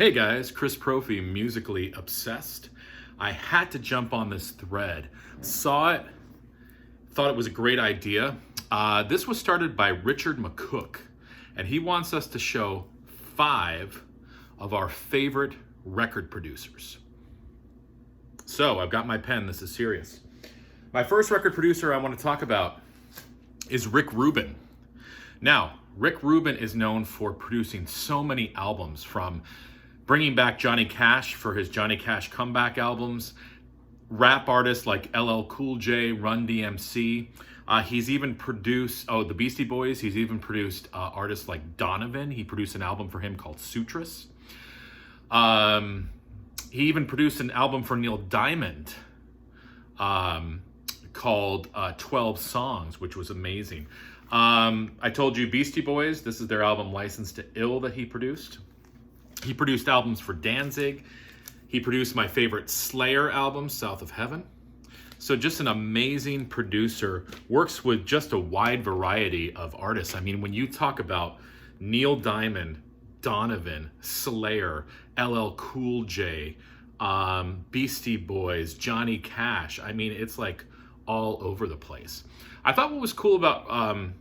Hey guys, Chris Prophy, musically obsessed. I had to jump on this thread. Saw it, thought it was a great idea. This was started by Richard McCook, and he wants us to show 5 of our favorite record producers. So I've got my pen, this is serious. My first record producer I want to talk about is Rick Rubin. Now, Rick Rubin is known for producing so many albums, from bringing back Johnny Cash for his Johnny Cash comeback albums, rap artists like LL Cool J, Run DMC. He's even produced, the Beastie Boys. He's even produced artists like Donovan. He produced an album for him called Sutras. He even produced an album for Neil Diamond called 12 Songs, which was amazing. I told you Beastie Boys, this is their album License to Ill that he produced. He produced albums for Danzig. He produced my favorite Slayer album, South of Heaven. So just an amazing producer, works with just a wide variety of artists. I mean, when you talk about Neil Diamond, Donovan, Slayer, LL Cool J, Beastie Boys, Johnny Cash, I mean, it's like all over the place. I thought what was cool about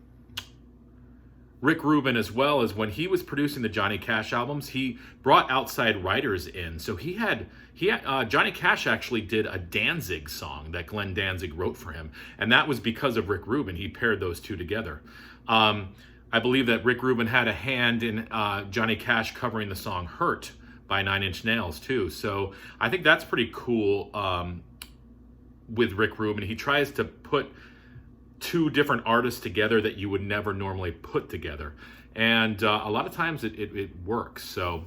Rick Rubin as well is when he was producing the Johnny Cash albums, he brought outside writers in. So Johnny Cash actually did a Danzig song that Glenn Danzig wrote for him, and that was because of Rick Rubin. He paired those two together. I believe that Rick Rubin had a hand in Johnny Cash covering the song "Hurt" by 9 Inch Nails too. So I think that's pretty cool with Rick Rubin. He tries to put 2 different artists together that you would never normally put together, and a lot of times it works. So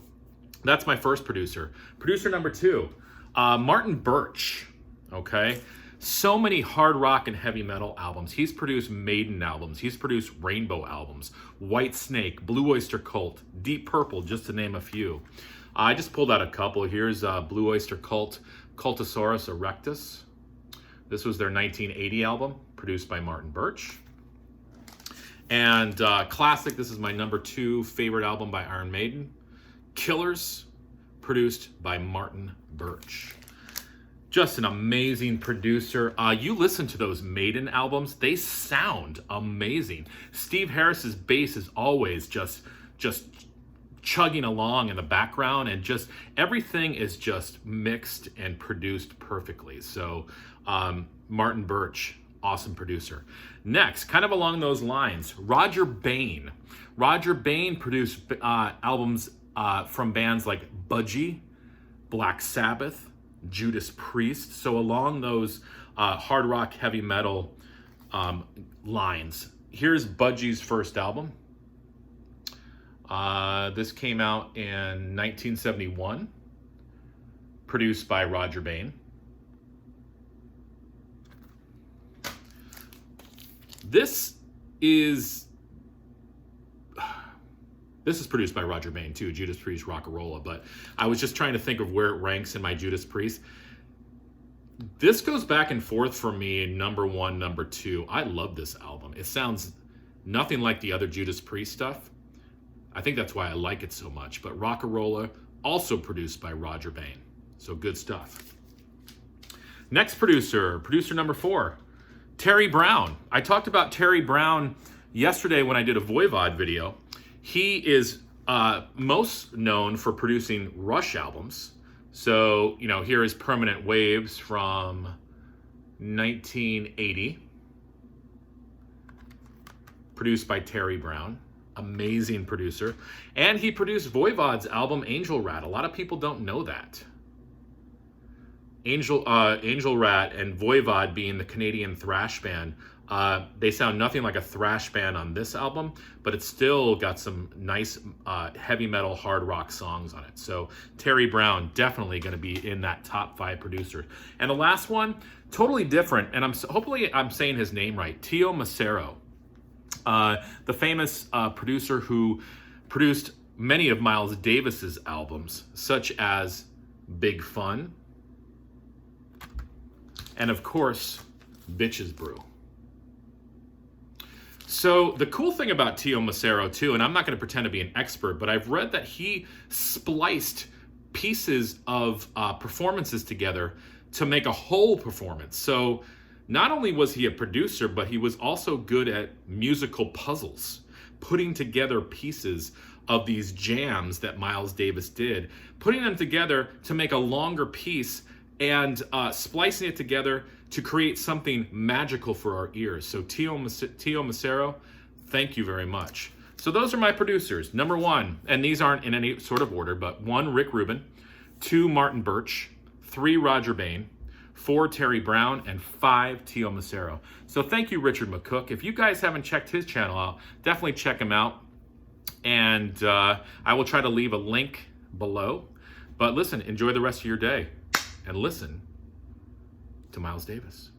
that's my first producer. Producer number 2, Martin Birch. Okay, so many hard rock and heavy metal albums. He's produced Maiden albums, he's produced Rainbow albums, White Snake, Blue Oyster Cult, Deep Purple, just to name a few. I just pulled out a couple. Here's Blue Oyster Cult, Cultosaurus Erectus. This was their 1980 album, produced by Martin Birch. And classic, this is my number 2 favorite album by Iron Maiden, Killers, produced by Martin Birch. Just an amazing producer. You listen to those Maiden albums, they sound amazing. Steve Harris's bass is always just chugging along in the background, and just everything is just mixed and produced perfectly. So Martin Birch, awesome producer. Next, kind of along those lines, Roger Bain. Roger Bain produced albums from bands like Budgie, Black Sabbath, Judas Priest. So along those hard rock, heavy metal lines. Here's Budgie's first album. This came out in 1971, produced by Roger Bain. This is produced by Roger Bain too, Judas Priest, Rock'n'Rolla, but I was just trying to think of where it ranks in my Judas Priest. This goes back and forth for me, number 1, number 2. I love this album. It sounds nothing like the other Judas Priest stuff. I think that's why I like it so much. But Rock'n'Rolla, also produced by Roger Bain. So good stuff. Next producer number 4, Terry Brown. I talked about Terry Brown yesterday when I did a Voivod video. He is most known for producing Rush albums. So, here is Permanent Waves from 1980, produced by Terry Brown. Amazing producer. And he produced Voivod's album Angel Rat. A lot of people don't know that. Angel Rat and Voivod, being the Canadian thrash band, they sound nothing like a thrash band on this album, but it's still got some nice heavy metal hard rock songs on it. So Terry Brown, definitely going to be in that top 5 producers. And the last one, totally different, and hopefully I'm saying his name right, Tio Macero. The famous producer who produced many of Miles Davis's albums, such as Big Fun, and of course, Bitches Brew. So the cool thing about Tio Macero too, and I'm not going to pretend to be an expert, but I've read that he spliced pieces of performances together to make a whole performance. So not only was he a producer, but he was also good at musical puzzles, putting together pieces of these jams that Miles Davis did, putting them together to make a longer piece and splicing it together to create something magical for our ears. So Tio Macero, thank you very much. So those are my producers. Number 1, and these aren't in any sort of order, but 1, Rick Rubin, 2, Martin Birch, 3, Roger Bain, 4, Terry Brown, and 5, Tio Macero. So thank you, Richard McCook. If you guys haven't checked his channel out, definitely check him out. And I will try to leave a link below. But listen, enjoy the rest of your day and listen to Miles Davis.